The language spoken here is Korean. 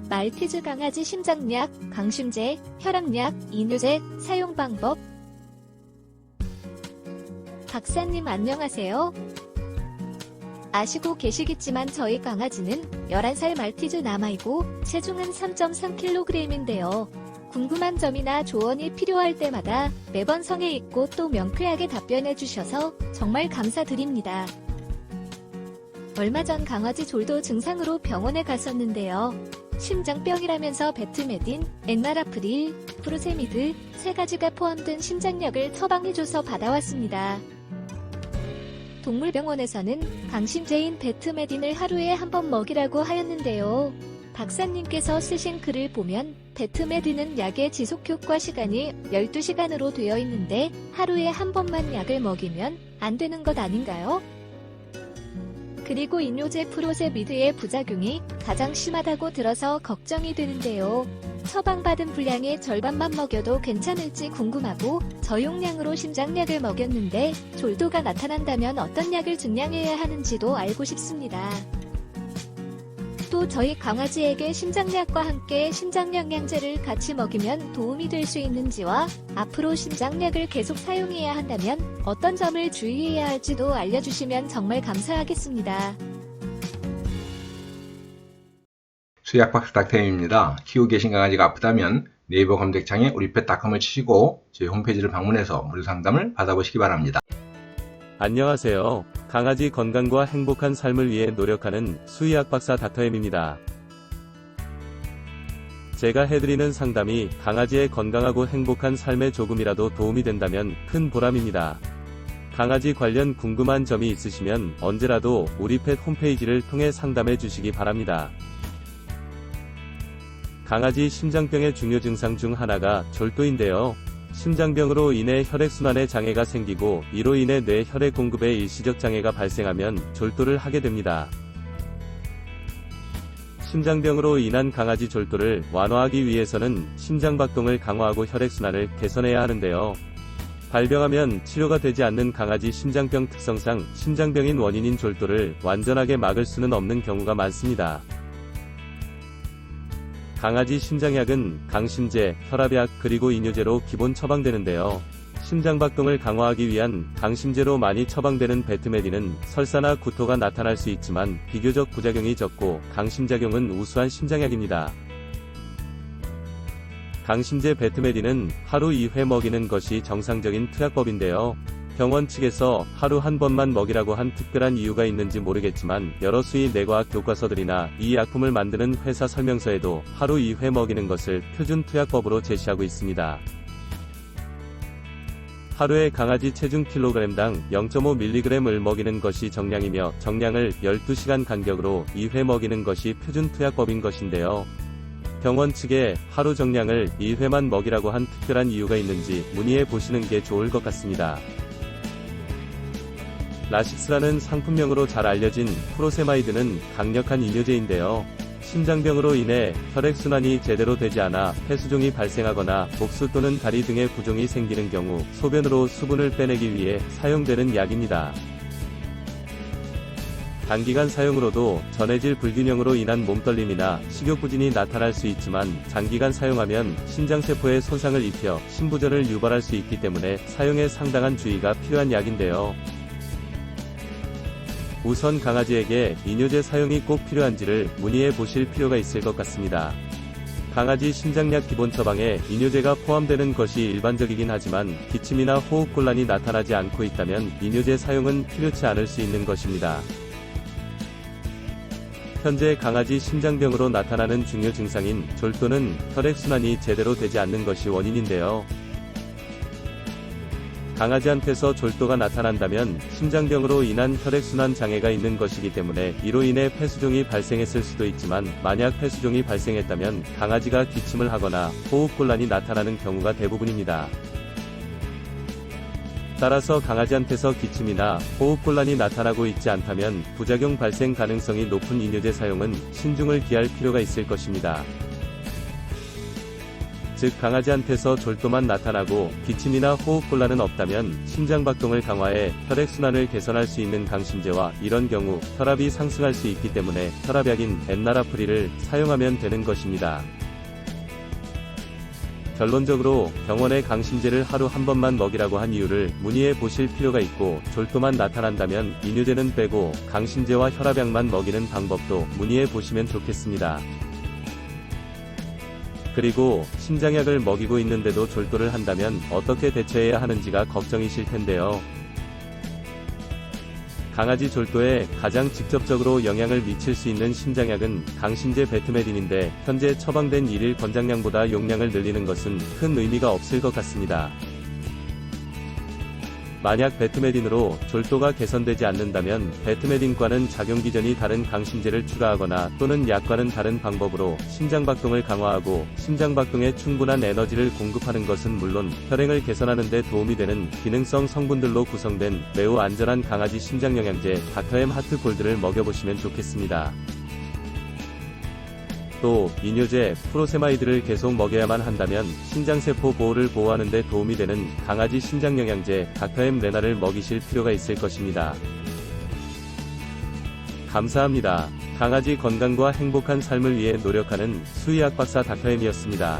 말티즈 강아지 심장약, 강심제, 혈압약, 이뇨제 사용 방법. 박사님 안녕하세요. 아시고 계시겠지만 저희 강아지는 11살 말티즈 남아이고 체중은 3.3kg인데요. 궁금한 점이나 조언이 필요할 때마다 매번 성에 있고 또 명쾌하게 답변해 주셔서 정말 감사드립니다. 얼마 전 강아지 졸도 증상으로 병원에 갔었는데요. 심장병이라면서 베트메딘, 엔나라프릴, 프루세미드 3가지가 포함된 심장약을 처방해줘서 받아왔습니다. 동물병원에서는 강심제인 베트메딘을 하루에 한 번 먹이라고 하였는데요. 박사님께서 쓰신 글을 보면 베트메딘은 약의 지속효과 시간이 12시간으로 되어 있는데 하루에 한 번만 약을 먹이면 안 되는 것 아닌가요? 그리고 이뇨제 프로세미드의 부작용이 가장 심하다고 들어서 걱정이 되는데요. 처방받은 분량의 절반만 먹여도 괜찮을지 궁금하고 저용량으로 심장약을 먹였는데 졸도가 나타난다면 어떤 약을 증량해야 하는지도 알고 싶습니다. 또 저희 강아지에게 심장약과 함께 심장영양제를 같이 먹이면 도움이 될 수 있는지와 앞으로 심장약을 계속 사용해야 한다면 어떤 점을 주의해야 할지도 알려주시면 정말 감사하겠습니다. 수의학박사 닥터임입니다. 키우고 계신 강아지가 아프다면 네이버 검색창에 우리펫닷컴을 치시고 저희 홈페이지를 방문해서 무료 상담을 받아보시기 바랍니다. 안녕하세요. 강아지 건강과 행복한 삶을 위해 노력하는 수의학박사 닥터엠입니다. 제가 해드리는 상담이 강아지의 건강하고 행복한 삶에 조금이라도 도움이 된다면 큰 보람입니다. 강아지 관련 궁금한 점이 있으시면 언제라도 우리펫 홈페이지를 통해 상담해 주시기 바랍니다. 강아지 심장병의 중요 증상 중 하나가 졸도인데요. 심장병으로 인해 혈액순환에 장애가 생기고 이로 인해 뇌 혈액 공급에 일시적 장애가 발생하면 졸도를 하게 됩니다. 심장병으로 인한 강아지 졸도를 완화하기 위해서는 심장박동을 강화하고 혈액순환을 개선해야 하는데요. 발병하면 치료가 되지 않는 강아지 심장병 특성상 심장병인 원인인 졸도를 완전하게 막을 수는 없는 경우가 많습니다. 강아지 심장약은 강심제, 혈압약, 그리고 이뇨제로 기본 처방되는데요. 심장박동을 강화하기 위한 강심제로 많이 처방되는 베트메딘은 설사나 구토가 나타날 수 있지만 비교적 부작용이 적고 강심작용은 우수한 심장약입니다. 강심제 베트메딘은 하루 2회 먹이는 것이 정상적인 투약법인데요. 병원 측에서 하루 한 번만 먹이라고 한 특별한 이유가 있는지 모르겠지만 여러 수의 뇌과학 교과서들이나 이 약품을 만드는 회사 설명서에도 하루 2회 먹이는 것을 표준 투약법으로 제시하고 있습니다. 하루에 강아지 체중 kg당 0.5mg을 먹이는 것이 정량이며 정량을 12시간 간격으로 2회 먹이는 것이 표준 투약법인 것인데요. 병원 측에 하루 정량을 1회만 먹이라고 한 특별한 이유가 있는지 문의해 보시는 게 좋을 것 같습니다. 라식스라는 상품명으로 잘 알려진 프로세마이드는 강력한 이뇨제인데요. 심장병으로 인해 혈액순환이 제대로 되지 않아 폐수종이 발생하거나 복수 또는 다리 등의 부종이 생기는 경우 소변으로 수분을 빼내기 위해 사용되는 약입니다. 단기간 사용으로도 전해질 불균형으로 인한 몸떨림이나 식욕부진이 나타날 수 있지만 장기간 사용하면 신장세포에 손상을 입혀 신부전을 유발할 수 있기 때문에 사용에 상당한 주의가 필요한 약인데요. 우선 강아지에게 이뇨제 사용이 꼭 필요한지를 문의해 보실 필요가 있을 것 같습니다. 강아지 심장약 기본 처방에 이뇨제가 포함되는 것이 일반적이긴 하지만 기침이나 호흡곤란이 나타나지 않고 있다면 이뇨제 사용은 필요치 않을 수 있는 것입니다. 현재 강아지 심장병으로 나타나는 중요 증상인 졸도는 혈액순환이 제대로 되지 않는 것이 원인인데요. 강아지한테서 졸도가 나타난다면 심장병으로 인한 혈액순환 장애가 있는 것이기 때문에 이로 인해 폐수종이 발생했을 수도 있지만 만약 폐수종이 발생했다면 강아지가 기침을 하거나 호흡곤란이 나타나는 경우가 대부분입니다. 따라서 강아지한테서 기침이나 호흡곤란이 나타나고 있지 않다면 부작용 발생 가능성이 높은 이뇨제 사용은 신중을 기할 필요가 있을 것입니다. 즉 강아지한테서 졸도만 나타나고 기침이나 호흡곤란은 없다면 심장박동을 강화해 혈액순환을 개선할 수 있는 강심제와 이런 경우 혈압이 상승할 수 있기 때문에 혈압약인 엔나라프릴을 사용하면 되는 것입니다. 결론적으로 병원에 강심제를 하루 한 번만 먹이라고 한 이유를 문의해 보실 필요가 있고, 졸도만 나타난다면 이뇨제는 빼고 강심제와 혈압약만 먹이는 방법도 문의해 보시면 좋겠습니다. 그리고 심장약을 먹이고 있는데도 졸도를 한다면 어떻게 대처해야 하는지가 걱정이실 텐데요. 강아지 졸도에 가장 직접적으로 영향을 미칠 수 있는 심장약은 강심제 베트메딘인데, 현재 처방된 1일 권장량보다 용량을 늘리는 것은 큰 의미가 없을 것 같습니다. 만약 베트메딘으로 졸도가 개선되지 않는다면 베트메딘과는 작용 기전이 다른 강심제를 추가하거나 또는 약과는 다른 방법으로 심장박동을 강화하고 심장박동에 충분한 에너지를 공급하는 것은 물론 혈행을 개선하는 데 도움이 되는 기능성 성분들로 구성된 매우 안전한 강아지 심장영양제 닥터엠 하트골드를 먹여보시면 좋겠습니다. 또 이뇨제 프로세마이드를 계속 먹여야만 한다면 신장세포 보호를 보호하는 데 도움이 되는 강아지 심장영양제 닥터엠 레나를 먹이실 필요가 있을 것입니다. 감사합니다. 강아지 건강과 행복한 삶을 위해 노력하는 수의학 박사 닥터엠이었습니다.